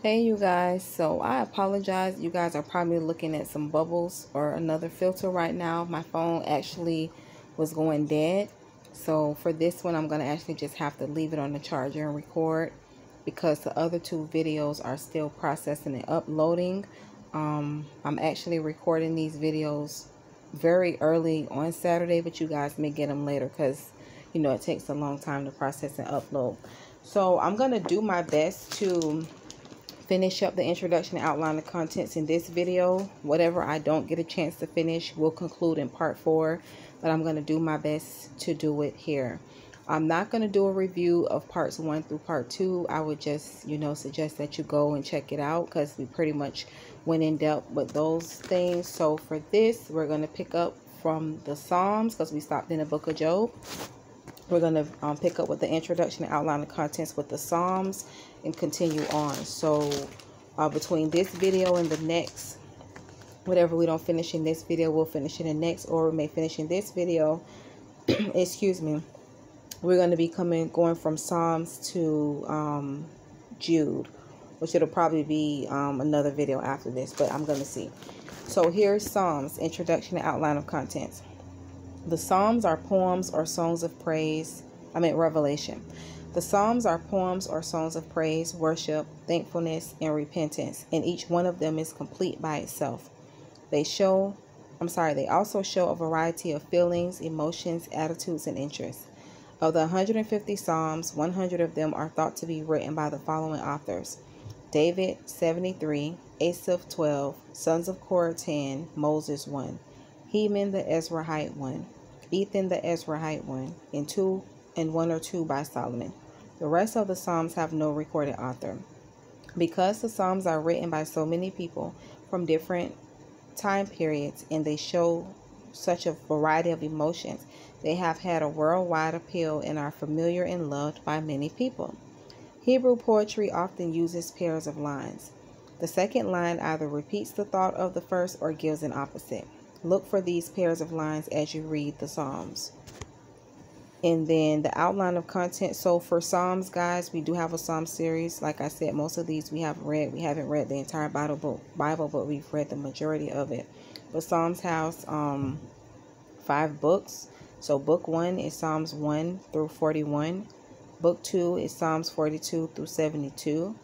Hey you guys, so I apologize. You guys are probably looking at some bubbles or another filter right now. My phone actually was going dead. So for this one, I'm going to actually just have to leave it on the charger and record because the other two videos are still processing and uploading. I'm actually recording these videos very early on Saturday, but you guys may get them later because, you know, it takes a long time to process and upload. So I'm going to do my best to finish up the introduction and outline the contents in this video. Whatever I don't get a chance to finish will conclude in part 4, but I'm going to do my best to do it here. I'm not going to do a review of parts 1 through part 2. I would just, suggest that you go and check it out because we pretty much went in depth with those things. So for this, we're going to pick up from the Psalms because we stopped in the book of Job. We're going to pick up with the introduction and outline the contents with the Psalms and continue on. So between this video and the next, whatever we don't finish in this video, we'll finish in the next, or we may finish in this video. Excuse me. We're going to be going from Psalms to Jude, which it'll probably be another video after this, but I'm going to see. So here's Psalms, introduction and outline of contents. The Psalms are poems or songs of praise. Revelation. The Psalms are poems or songs of praise, worship, thankfulness, and repentance, and each one of them is complete by itself. They also show a variety of feelings, emotions, attitudes, and interests. Of the 150 Psalms, 100 of them are thought to be written by the following authors: David, 73, Asaph, 12, sons of Korah, 10, Moses, 1, Heman the Ezrahite, 1, Ethan the Ezrahite, 1, and 1 or 2 by Solomon. The rest of the Psalms have no recorded author. Because the Psalms are written by so many people from different time periods and they show such a variety of emotions, they have had a worldwide appeal and are familiar and loved by many people. Hebrew poetry often uses pairs of lines. The second line either repeats the thought of the first or gives an opposite. Look for these pairs of lines as you read the Psalms. And then the outline of content. So for Psalms, guys, we do have a Psalm series. Like I said, most of these we haven't read. We haven't read the entire Bible, but we've read the majority of it. But Psalms has 5 books. So book 1 is Psalms 1 through 41. Book 2 is Psalms 42 through 72.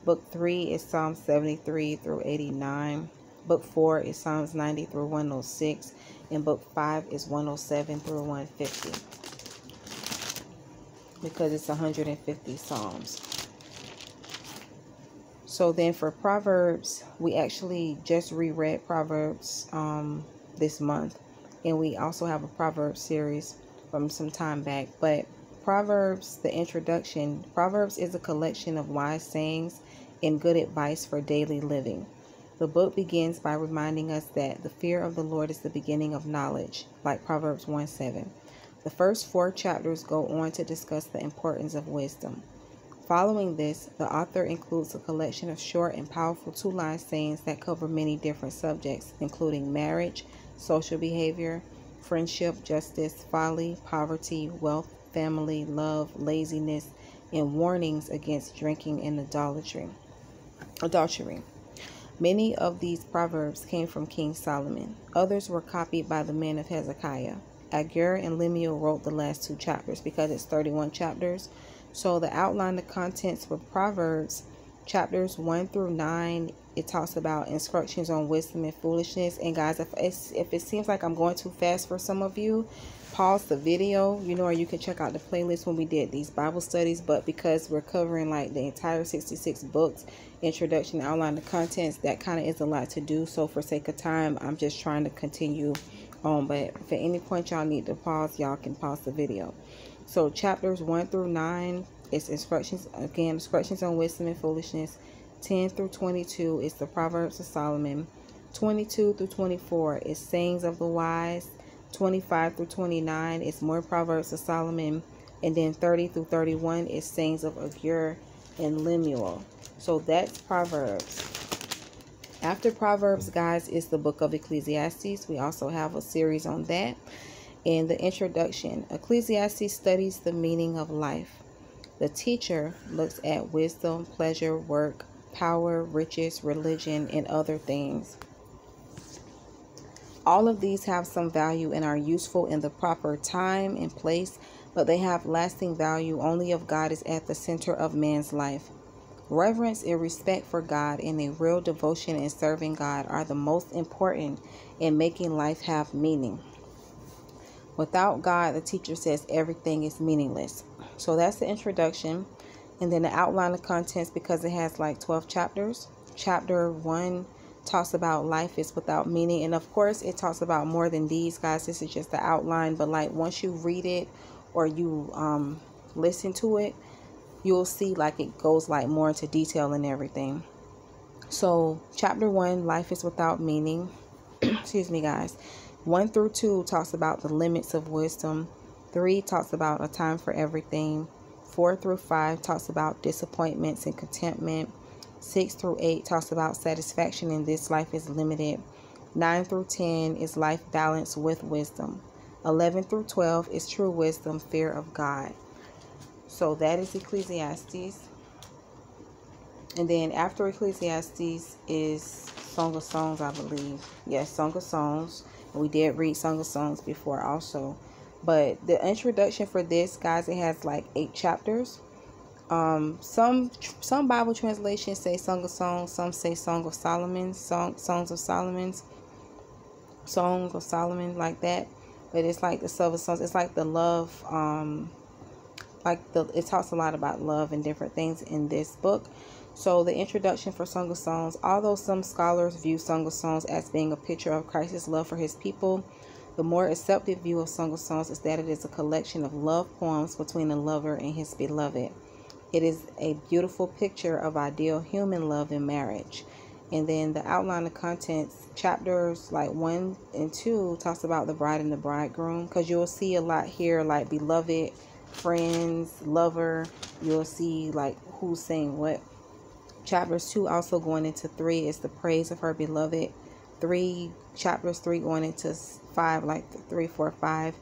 Book 3 is Psalms 73 through 89. Book 4 is Psalms 90 through 106. And book 5 is 107 through 150. Because it's 150 Psalms. So then for Proverbs, we actually just reread Proverbs this month. And we also have a Proverbs series from some time back. But Proverbs, the introduction, Proverbs is a collection of wise sayings and good advice for daily living. The book begins by reminding us that the fear of the Lord is the beginning of knowledge, like Proverbs 1:7. The first 4 chapters go on to discuss the importance of wisdom. Following this, the author includes a collection of short and powerful 2-line sayings that cover many different subjects, including marriage, social behavior, friendship, justice, folly, poverty, wealth, family, love, laziness, and warnings against drinking and adultery. Many of these proverbs came from King Solomon. Others were copied by the men of Hezekiah. Agur and Lemuel wrote the last 2 chapters because it's 31 chapters. So the outline, the contents for Proverbs, chapters 1 through 9, it talks about instructions on wisdom and foolishness. And guys, if it seems like I'm going too fast for some of you, pause the video, or you can check out the playlist when we did these Bible studies. But because we're covering like the entire 66 books, introduction, outline, the contents, that kind of is a lot to do. So for sake of time, I'm just trying to continue on. But if at any point y'all need to pause, y'all can pause the video. So chapters 1 through 9 is instructions on wisdom and foolishness. 10 through 22 is the Proverbs of Solomon. 22 through 24 is sayings of the wise. 25 through 29 is more Proverbs of Solomon. And then 30 through 31 is sayings of Agur and Lemuel. So that's Proverbs. After Proverbs, guys, is the book of Ecclesiastes. We also have a series on that. In the introduction, Ecclesiastes studies the meaning of life. The teacher looks at wisdom, pleasure, work, power, riches, religion, and other things. All of these have some value and are useful in the proper time and place, but they have lasting value only if God is at the center of man's life. Reverence and respect for God and a real devotion in serving God are the most important in making life have meaning. Without God, the teacher says everything is meaningless. So that's the introduction. And then the outline of contents, because it has like 12 chapters. Chapter 1 talks about life is without meaning. And of course, it talks about more than these, guys. This is just the outline. But like once you read it or you listen to it, you'll see like it goes like more into detail and everything. So chapter 1, life is without meaning. Excuse me, guys. 1 through 2 talks about the limits of wisdom. 3 talks about a time for everything. 4 through 5 talks about disappointments and contentment. 6 through 8 talks about satisfaction in this life is limited. 9 through 10 is life balance with wisdom. 11 through 12 is true wisdom, fear of God. So that is Ecclesiastes. And then after Ecclesiastes is Song of Songs, I believe. Yes, Song of Songs. We did read Song of Songs before also. But the introduction for this, guys, it has like 8 chapters. Some Bible translations say Song of Songs. Some say Song of Solomon. Songs of Solomon. Song of Solomon, like that. But it's like the Song of Songs. It's like the love. It talks a lot about love and different things in this book. So the introduction for Song of Songs, although some scholars view Song of Songs as being a picture of Christ's love for his people, the more accepted view of Song of Songs is that it is a collection of love poems between a lover and his beloved. It is a beautiful picture of ideal human love in marriage. And then the outline of contents, chapters like 1 and 2 talks about the bride and the bridegroom, because you'll see a lot here like beloved, friends, lover. You'll see like who's saying what. Chapters 2 also going into 3 is the praise of her beloved. Chapters 3 going into 5, like 3, 4, 5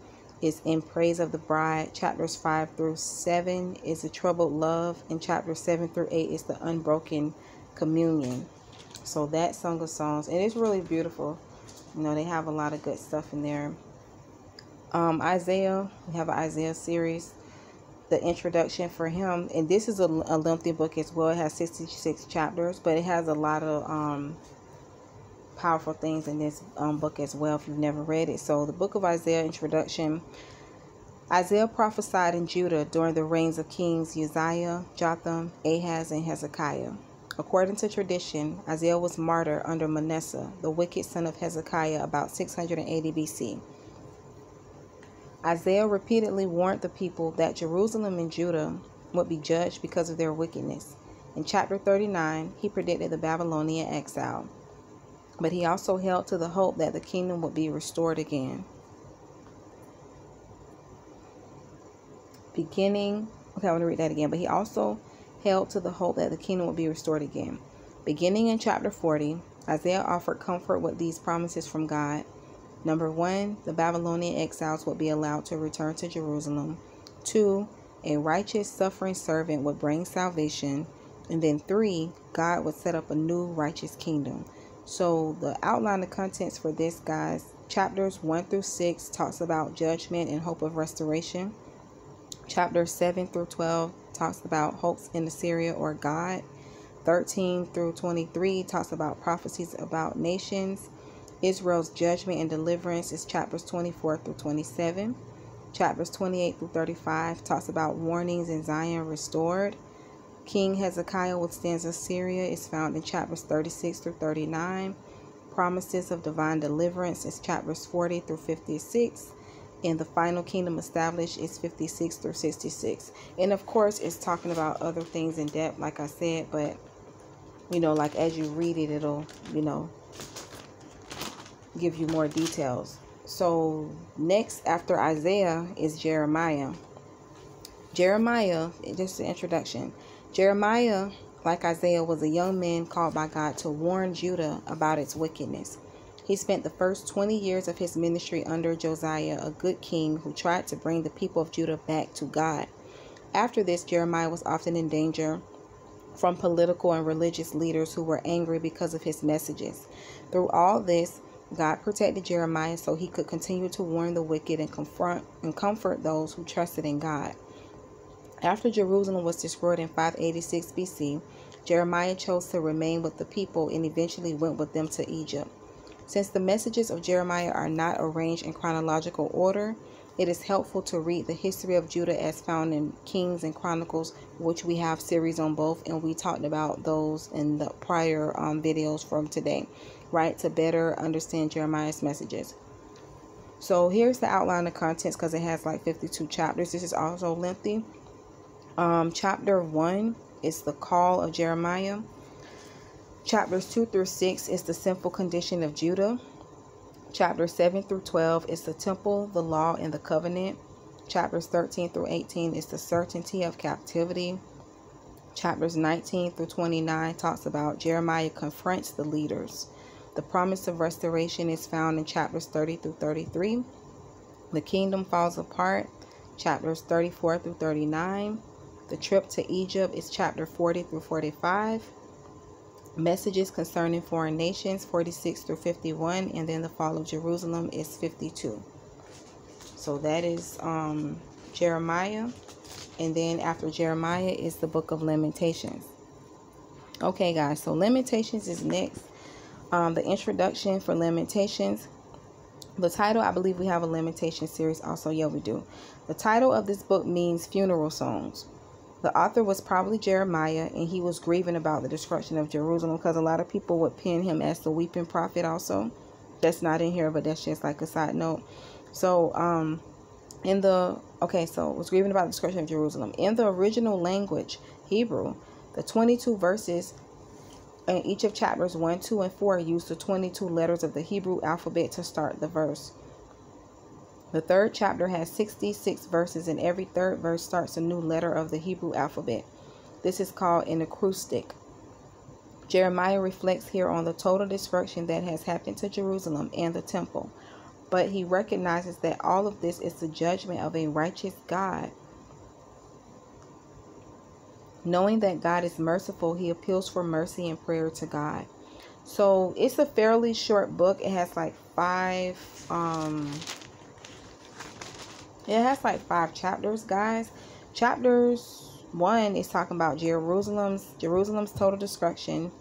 is in praise of the bride. Chapters 5 through 7 is the troubled love. And chapters 7 through 8 is the unbroken communion. So that's Song of Songs. And it's really beautiful. You know, they have a lot of good stuff in there. Isaiah, we have an Isaiah series. The introduction for him, and this is a lengthy book as well. It has 66 chapters, but it has a lot of powerful things in this book as well if you've never read it. So the book of Isaiah, introduction. Isaiah prophesied in Judah during the reigns of kings Uzziah, Jotham, Ahaz, and Hezekiah. According to tradition, Isaiah was martyred under Manasseh, the wicked son of Hezekiah, about 680 BC. Isaiah repeatedly warned the people that Jerusalem and Judah would be judged because of their wickedness. In chapter 39, he predicted the Babylonian exile, but he also held to the hope that the kingdom would be restored again. I'm going to read that again. But he also held to the hope that the kingdom would be restored again. Beginning in chapter 40, Isaiah offered comfort with these promises from God. Number 1, the Babylonian exiles would be allowed to return to Jerusalem. 2, a righteous suffering servant would bring salvation. And then 3, God would set up a new righteous kingdom. So the outline of contents for this, guys, chapters 1 through 6 talks about judgment and hope of restoration. Chapters 7 through 12 talks about hopes in Assyria or God. 13 through 23 talks about prophecies about nations. Israel's judgment and deliverance is chapters 24 through 27. Chapters 28 through 35 talks about warnings in Zion restored. King Hezekiah withstands Assyria is found in chapters 36 through 39. Promises of divine deliverance is chapters 40 through 56. And the final kingdom established is 56 through 66. And of course, it's talking about other things in depth, like I said, but, you know, like as you read it, it'll, you know, give you more details. So next after Isaiah is Jeremiah. Jeremiah, just the introduction. Jeremiah, like Isaiah, was a young man called by God to warn Judah about its wickedness. He spent the first 20 years of his ministry under Josiah, a good king who tried to bring the people of Judah back to God. After this, Jeremiah was often in danger from political and religious leaders who were angry because of his messages. Through all this, God protected Jeremiah so he could continue to warn the wicked and confront and comfort those who trusted in God. After Jerusalem was destroyed in 586 BC, Jeremiah chose to remain with the people and eventually went with them to Egypt. Since the messages of Jeremiah are not arranged in chronological order, it is helpful to read the history of Judah as found in Kings and Chronicles, which we have series on both, and we talked about those in the prior videos from today, right, to better understand Jeremiah's messages. So here's the outline of contents, because it has like 52 chapters. This is also lengthy. Chapter 1 is the call of Jeremiah. Chapters 2 through 6 is the sinful condition of Judah. Chapters 7 through 12 is the temple, the law, and the covenant. Chapters 13 through 18 is the certainty of captivity. Chapters 19 through 29 talks about Jeremiah confronts the leaders. The promise of restoration is found in chapters 30 through 33. The kingdom falls apart, chapters 34 through 39. The trip to Egypt is chapter 40 through 45. Messages concerning foreign nations, 46 through 51, and then the fall of Jerusalem is 52. So that is Jeremiah, and then after Jeremiah is the book of Lamentations. Okay, guys, so Lamentations is next. The introduction for Lamentations. The title, I believe we have a Lamentation series also. Yeah, we do. The title of this book means funeral songs. The author was probably Jeremiah, and he was grieving about the destruction of Jerusalem, because a lot of people would pin him as the weeping prophet also. That's not in here, but that's just like a side note. So, was grieving about the destruction of Jerusalem. In the original language, Hebrew, the 22 verses in each of chapters 1, 2, and 4 use the 22 letters of the Hebrew alphabet to start the verse. The third chapter has 66 verses, and every third verse starts a new letter of the Hebrew alphabet. This is called an acrostic. Jeremiah reflects here on the total destruction that has happened to Jerusalem and the temple, but he recognizes that all of this is the judgment of a righteous God. Knowing that God is merciful, he appeals for mercy and prayer to God. So it's a fairly short book. It has like five chapters, guys. Chapters 1 is talking about Jerusalem's total destruction.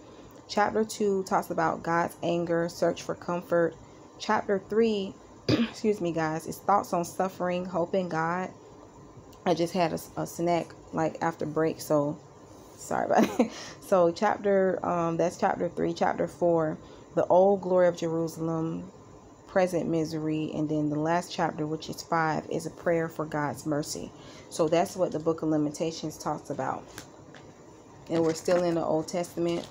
Chapter 2 talks about God's anger, search for comfort. Chapter 3, excuse me, guys, is thoughts on suffering, hope in God. I just had a snack like after break, so sorry about it. So that's chapter 3. Chapter 4, the old glory of Jerusalem, present misery, and then the last chapter, which is 5, is a prayer for God's mercy. So that's what the book of Lamentations talks about. And we're still in the Old Testament.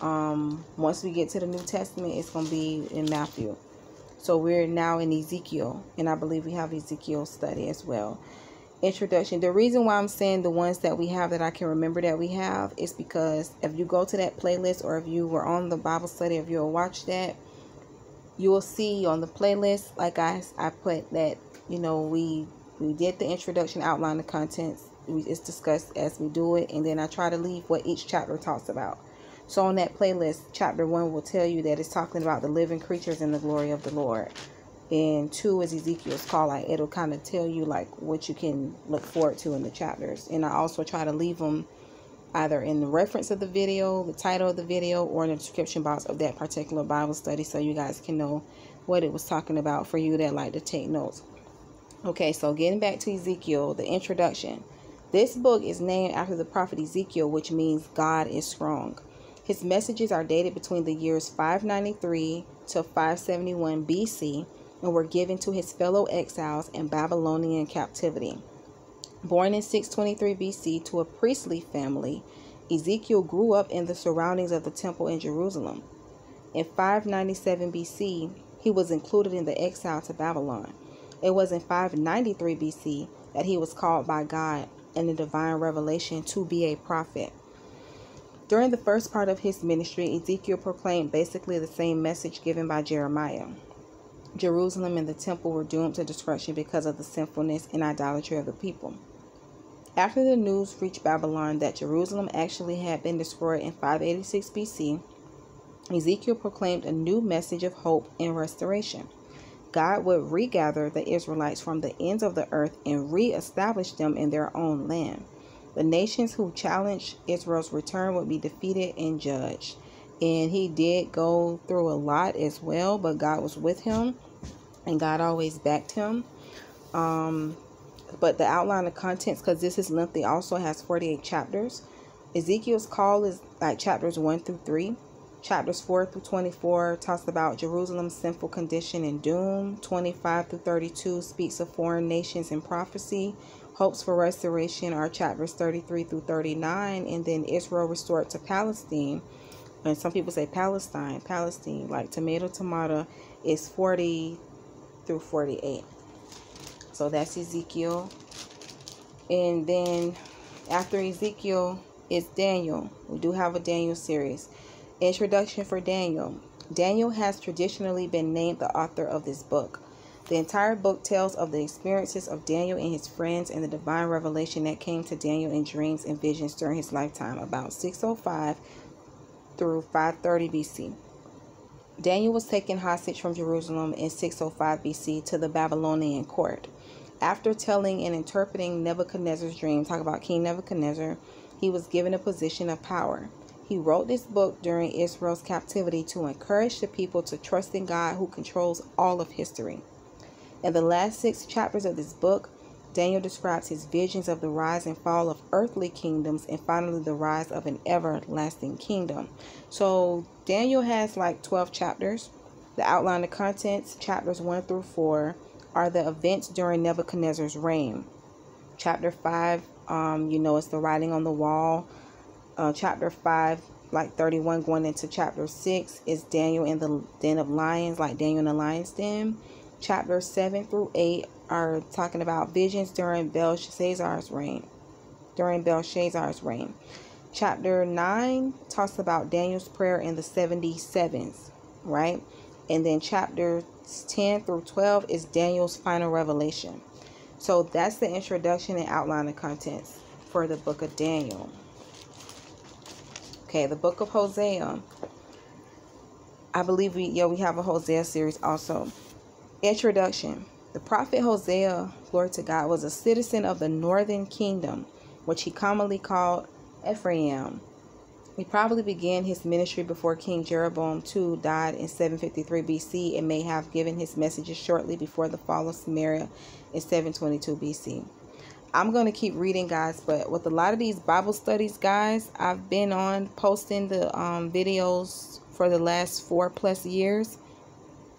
Once we get to the New Testament, it's going to be in Matthew. So we're now in Ezekiel, and I believe we have Ezekiel study as well. Introduction. The reason why I'm saying the ones that we have that I can remember that we have is because if you go to that playlist, or if you were on the Bible study, if you'll watch that, you will see on the playlist, like I put that, we did the introduction, outline the contents. It's discussed as we do it, and then I try to leave what each chapter talks about. So on that playlist, chapter 1 will tell you that it's talking about the living creatures and the glory of the Lord. And 2 is Ezekiel's call. Like, it'll kind of tell you like what you can look forward to in the chapters. And I also try to leave them either in the reference of the video, the title of the video, or in the description box of that particular Bible study, so you guys can know what it was talking about for you that like to take notes. Okay, so getting back to Ezekiel, the introduction. This book is named after the prophet Ezekiel, which means God is strong. His messages are dated between the years 593 to 571 BC and were given to his fellow exiles in Babylonian captivity. Born in 623 BC to a priestly family, Ezekiel grew up in the surroundings of the temple in Jerusalem. In 597 BC, he was included in the exile to Babylon. It was in 593 BC that he was called by God in the divine revelation to be a prophet. During the first part of his ministry, Ezekiel proclaimed basically the same message given by Jeremiah. Jerusalem and the temple were doomed to destruction because of the sinfulness and idolatry of the people. After the news reached Babylon that Jerusalem actually had been destroyed in 586 BC, Ezekiel proclaimed a new message of hope and restoration. God would regather the Israelites from the ends of the earth and reestablish them in their own land. The nations who challenged Israel's return would be defeated and judged. And he did go through a lot as well, but God was with him and God always backed him. But the outline of contents, because this is lengthy, also has 48 chapters. Ezekiel's call is like chapters 1 through 3. Chapters 4 through 24 talks about Jerusalem's sinful condition and doom. 25 through 32 speaks of foreign nations and prophecy. Hopes for restoration are chapters 33 through 39. And then Israel restored to Palestine. And some people say Palestine, like tomato, is 40 through 48. So that's Ezekiel. And then after Ezekiel is Daniel. We do have a Daniel series. Introduction for Daniel. Daniel has traditionally been named the author of this book. The entire book tells of the experiences of Daniel and his friends and the divine revelation that came to Daniel in dreams and visions during his lifetime, about 605 through 530 BC. Daniel was taken hostage from Jerusalem in 605 BC to the Babylonian court. After telling and interpreting Nebuchadnezzar's dream, talk about King Nebuchadnezzar, he was given a position of power. He wrote this book during Israel's captivity to encourage the people to trust in God who controls all of history. In the last 6 chapters of this book, Daniel describes his visions of the rise and fall of earthly kingdoms and finally the rise of an everlasting kingdom. So Daniel has like 12 chapters. The outline of contents, chapters 1 through 4, are the events during Nebuchadnezzar's reign. Chapter 5, it's the writing on the wall. Chapter 5, like 31 going into chapter 6, is Daniel in the den of lions, like Daniel in the lion's den. Chapters 7 through 8 are talking about visions during Belshazzar's reign. Chapter 9 talks about Daniel's prayer in the 77s, right? And then chapters 10 through 12 is Daniel's final revelation. So that's the introduction and outline of contents for the book of Daniel. Okay, the book of Hosea. I believe we have a Hosea series also. Introduction. The prophet Hosea, glory to God, was a citizen of the northern kingdom, which he commonly called Ephraim. He probably began his ministry before King Jeroboam II died in 753 BC and may have given his messages shortly before the fall of Samaria in 722 BC. I'm going to keep reading, guys, but with a lot of these Bible studies, guys, I've been on posting the videos for the last 4+ years.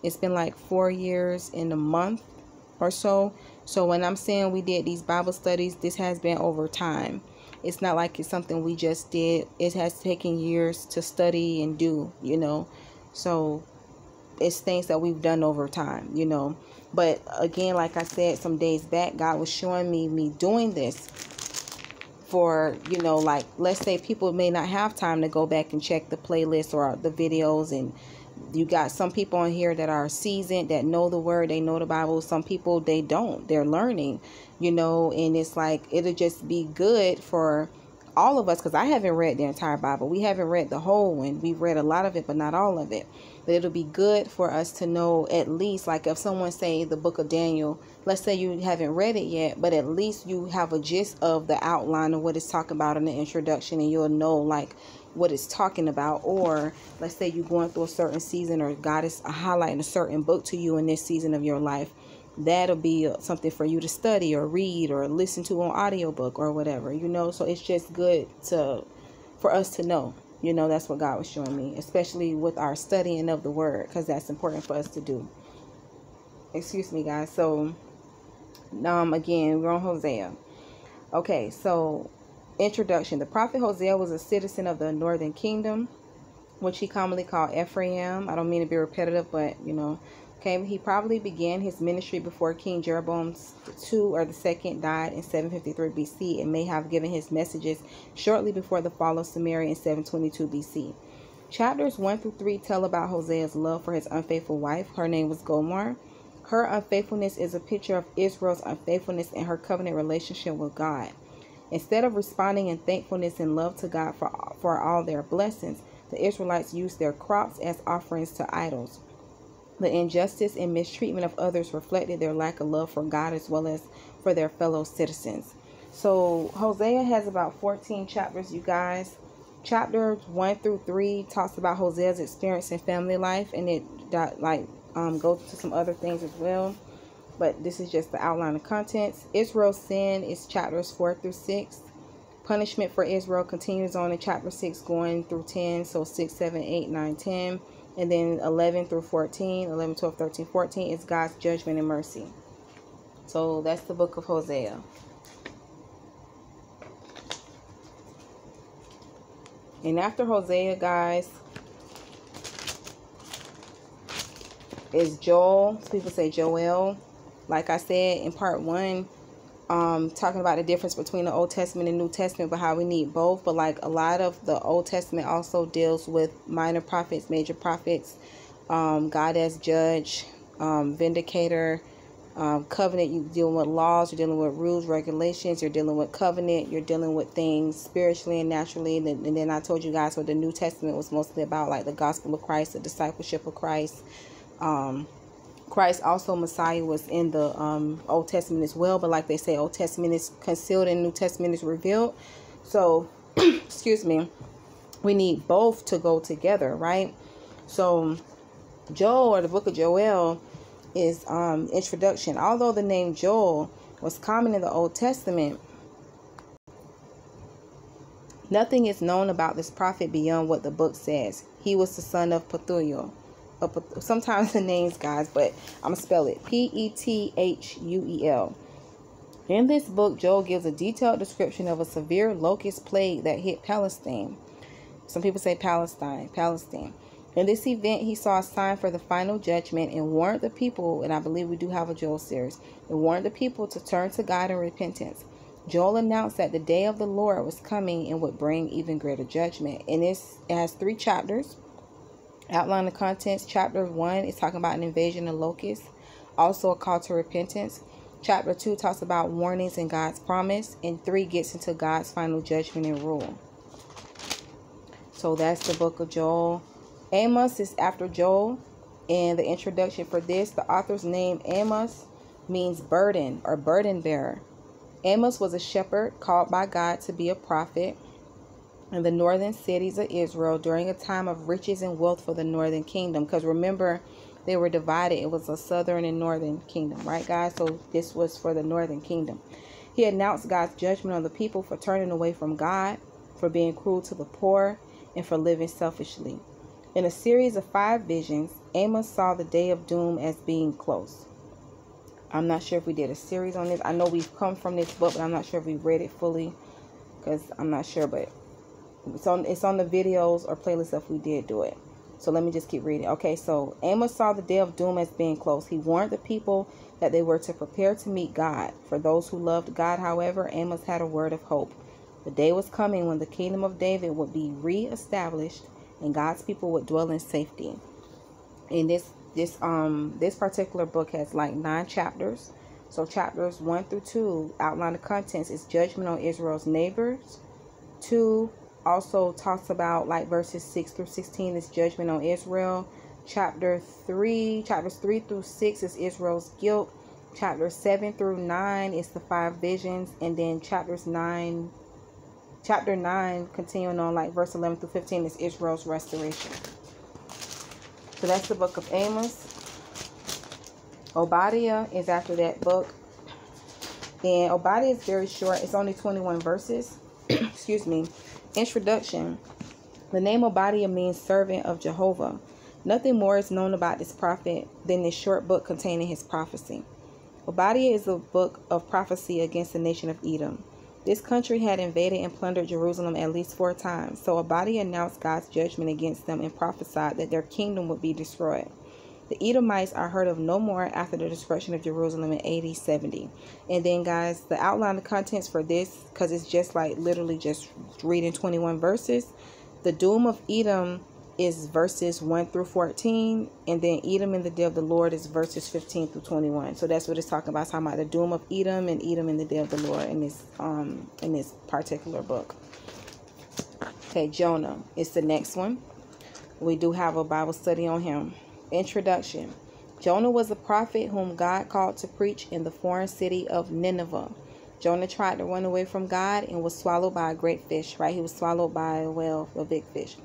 It's been like 4 years in a month or so. So when I'm saying we did these Bible studies, this has been over time. It's not like it's something we just did. It has taken years to study and do, So it's things that we've done over time, But again, like I said some days back, God was showing me doing this for, like, let's say people may not have time to go back and check the playlist or the videos. And you got some people on here that are seasoned, that know the word, they know the Bible. Some people, they don't. They're learning, and it's like, it'll just be good for all of us, because I haven't read the entire Bible. We haven't read the whole one. We've read a lot of it, but not all of it. But it'll be good for us to know, at least, like if someone say the book of Daniel, let's say you haven't read it yet, but at least you have a gist of the outline of what it's talking about in the introduction, and you'll know like what it's talking about. Or let's say you're going through a certain season, or God is highlighting a certain book to you in this season of your life. That'll be something for you to study or read or listen to on audiobook or whatever, so it's just good for us to know. That's what God was showing me, especially with our studying of the word, because that's important for us to do. Excuse me, guys. So again, we're on Hosea. Okay, so introduction. The prophet Hosea was a citizen of the northern kingdom, which he commonly called Ephraim. I don't mean to be repetitive, but okay, he probably began his ministry before King Jeroboam II or the second died in 753 BC and may have given his messages shortly before the fall of Samaria in 722 BC. Chapters 1 through 3 tell about Hosea's love for his unfaithful wife. Her name was Gomer. Her unfaithfulness is a picture of Israel's unfaithfulness in her covenant relationship with God. Instead of responding in thankfulness and love to God for all their blessings, the Israelites used their crops as offerings to idols. The injustice and mistreatment of others reflected their lack of love for God as well as for their fellow citizens. So Hosea has about 14 chapters, you guys. Chapters 1 through 3 talks about Hosea's experience in family life, and it goes to some other things as well. But this is just the outline of contents. Israel's sin is chapters 4 through 6. Punishment for Israel continues on in chapter 6 going through 10. So 6, 7, 8, 9, 10. And then 11 through 14. 11, 12, 13, 14 is God's judgment and mercy. So that's the book of Hosea. And after Hosea, guys, is Joel. Some people say Joel. Like I said in part 1, talking about the difference between the Old Testament and New Testament, but how we need both. But like a lot of the Old Testament also deals with minor prophets, major prophets, God as judge, vindicator, covenant. You're dealing with laws, you're dealing with rules, regulations, you're dealing with covenant, you're dealing with things spiritually and naturally. And then I told you guys what the New Testament was mostly about, like the gospel of Christ, the discipleship of Christ. Christ also, Messiah, was in the Old Testament as well, but like they say, Old Testament is concealed and New Testament is revealed. So excuse me, we need both to go together, right? So Joel, or the book of Joel, is introduction. Although the name Joel was common in the Old Testament, nothing is known about this prophet beyond what the book says. He was the son of Pethuel. Sometimes the names, guys, but I'm gonna spell it Pethuel. In this book, Joel gives a detailed description of a severe locust plague that hit Palestine. Some people say Palestine. In this event, he saw a sign for the final judgment and warned the people, and I believe we do have a Joel series, and warned the people to turn to God in repentance. Joel announced that the day of the Lord was coming and would bring even greater judgment. And it has 3 chapters. Outline the contents. Chapter 1 is talking about an invasion of locusts, also a call to repentance. Chapter 2 talks about warnings and God's promise, and 3 gets into God's final judgment and rule. So that's the book of Joel. Amos is after Joel, and the introduction for this, the author's name Amos means burden or burden bearer. Amos was a shepherd called by God to be a prophet in the northern cities of Israel during a time of riches and wealth for the northern kingdom. Because remember, they were divided. It was a southern and northern kingdom, right, guys? So this was for the northern kingdom. He announced God's judgment on the people for turning away from God, for being cruel to the poor, and for living selfishly. In a series of 5 visions, Amos saw the day of doom as being close. I'm not sure if we did a series on this. I know we've come from this book, but I'm not sure if we read it fully, because I'm not sure, but it's on the videos or playlists if we did do it. So let me just keep reading. Okay, so Amos saw the day of doom as being close. He warned the people that they were to prepare to meet God. For those who loved God, however, Amos had a word of hope. The day was coming when the kingdom of David would be re-established and God's people would dwell in safety. And this particular book has like 9 chapters. So chapters 1 through 2 outline the contents is judgment on Israel's neighbors. 2 also talks about, like, verses 6 through 16 is judgment on Israel. Chapters 3 through 6 is Israel's guilt. Chapters 7 through 9 is the 5 visions. And then chapter 9 continuing on, like verse 11 through 15 is Israel's restoration. So that's the book of Amos. Obadiah is after that book. And Obadiah is very short. It's only 21 verses. Excuse me. Introduction. The name Obadiah means servant of Jehovah. Nothing more is known about this prophet than this short book containing his prophecy. Obadiah is a book of prophecy against the nation of Edom. This country had invaded and plundered Jerusalem at least 4 times, so Obadiah announced God's judgment against them and prophesied that their kingdom would be destroyed. The Edomites are heard of no more after the destruction of Jerusalem in AD 70. And then, guys, the outline of contents for this, because it's just like literally just reading 21 verses. The doom of Edom is verses 1 through 14, and then Edom in the day of the Lord is verses 15 through 21. So that's what it's talking about. It's talking about the doom of Edom and Edom in the day of the Lord in this particular book. Okay, Jonah is the next one. We do have a Bible study on him. Introduction. Jonah was a prophet whom God called to preach in the foreign city of Nineveh. Jonah tried to run away from God and was swallowed by a great fish, right? He was swallowed by a whale, a big fish.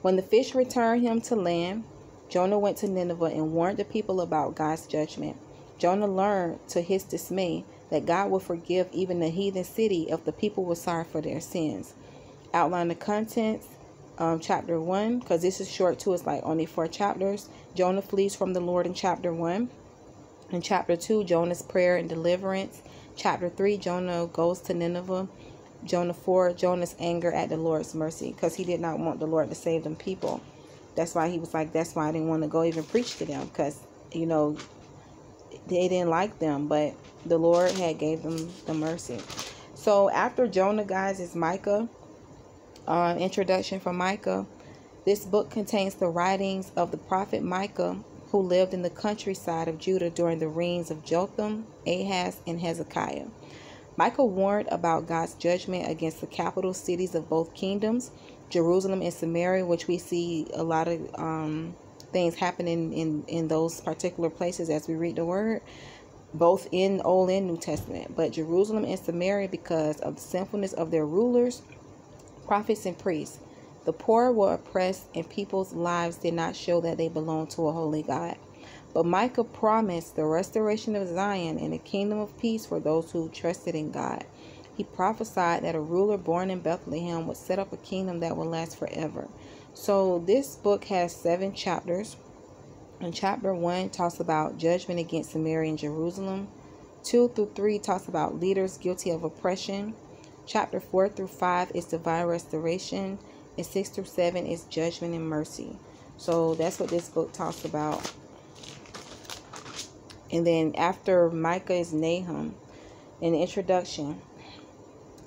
When the fish returned him to land, Jonah went to Nineveh and warned the people about God's judgment. Jonah learned to his dismay that God will forgive even the heathen city if the people were sorry for their sins. Outline the contents. Chapter 1, because this is short too, it's like only 4 chapters. Jonah flees from the Lord in chapter 1. In chapter 2, Jonah's prayer and deliverance. Chapter 3, Jonah goes to Nineveh. Jonah 4, Jonah's anger at the Lord's mercy, because he did not want the Lord to save them people. That's why he was like, that's why I didn't want to go even preach to them, because, you know, they didn't like them, but the Lord had gave them the mercy. So after Jonah, guys, is Micah. Introduction from Micah. This book contains the writings of the prophet Micah, who lived in the countryside of Judah during the reigns of Jotham, Ahaz, and Hezekiah. Micah warned about God's judgment against the capital cities of both kingdoms, Jerusalem and Samaria, which we see a lot of things happening in those particular places as we read the word, both in Old and New Testament. But Jerusalem and Samaria, because of the sinfulness of their rulers, prophets, and priests. The poor were oppressed, and people's lives did not show that they belonged to a holy God. But Micah promised the restoration of Zion and a kingdom of peace for those who trusted in God. He prophesied that a ruler born in Bethlehem would set up a kingdom that would last forever. So this book has 7 chapters. And chapter 1 talks about judgment against Samaria and Jerusalem. 2 through 3 talks about leaders guilty of oppression. Chapter 4 through 5 is divine restoration. And 6 through 7 is judgment and mercy. So that's what this book talks about. And then after Micah is Nahum. In the introduction,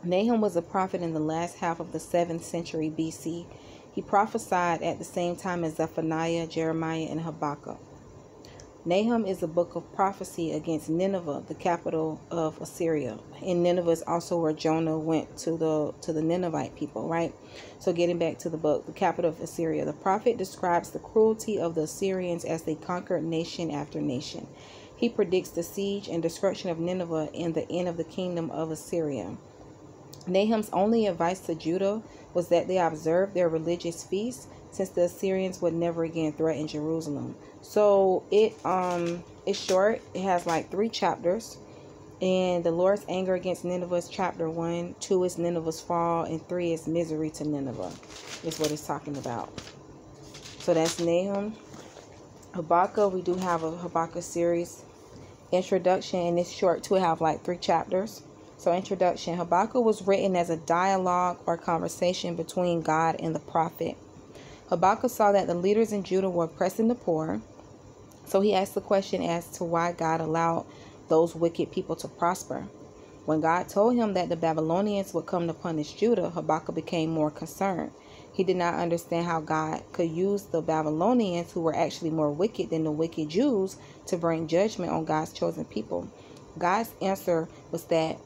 Nahum was a prophet in the last half of the 7th century BC. He prophesied at the same time as Zephaniah, Jeremiah, and Habakkuk. Nahum is a book of prophecy against Nineveh, the capital of Assyria. And Nineveh is also where Jonah went to the Ninevite people, right? So getting back to the book, the capital of Assyria. The prophet describes the cruelty of the Assyrians as they conquered nation after nation. He predicts the siege and destruction of Nineveh and the end of the kingdom of Assyria. Nahum's only advice to Judah was that they observe their religious feasts, since the Assyrians would never again threaten Jerusalem. So it's short. It has like 3 chapters. And the Lord's anger against Nineveh is chapter 1. 2 is Nineveh's fall. And 3 is misery to Nineveh. Is what it's talking about. So that's Nahum. Habakkuk, we do have a Habakkuk series. Introduction, and it's short too. It have like 3 chapters. So introduction. Habakkuk was written as a dialogue or conversation between God and the prophet. Habakkuk saw that the leaders in Judah were oppressing the poor. So he asked the question as to why God allowed those wicked people to prosper. When God told him that the Babylonians would come to punish Judah, Habakkuk became more concerned. He did not understand how God could use the Babylonians, who were actually more wicked than the wicked Jews, to bring judgment on God's chosen people. God's answer was that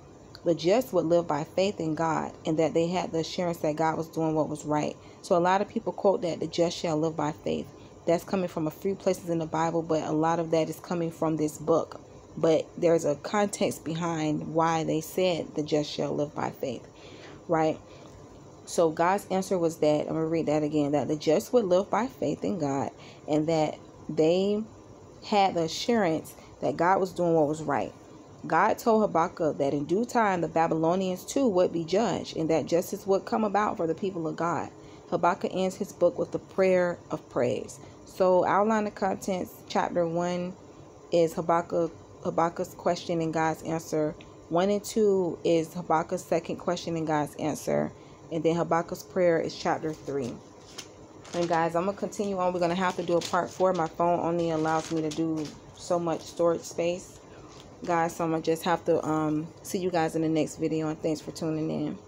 the just would live by faith in God, and that they had the assurance that God was doing what was right. So a lot of people quote that the just shall live by faith. That's coming from a few places in the Bible, but a lot of that is coming from this book. But there's a context behind why they said the just shall live by faith, right? So God's answer was that, I'm going to read that again, that the just would live by faith in God, and that they had the assurance that God was doing what was right. God told Habakkuk that in due time the Babylonians too would be judged, and that justice would come about for the people of God. Habakkuk ends his book with the prayer of praise. So outline the contents. Chapter 1 is Habakkuk's question and God's answer. 1 and 2 is Habakkuk's second question and God's answer. And then Habakkuk's prayer is chapter 3. And guys, I'm going to continue on. We're going to have to do a part 4. My phone only allows me to do so much storage space, guys. So I'm going to just have to see you guys in the next video. And thanks for tuning in.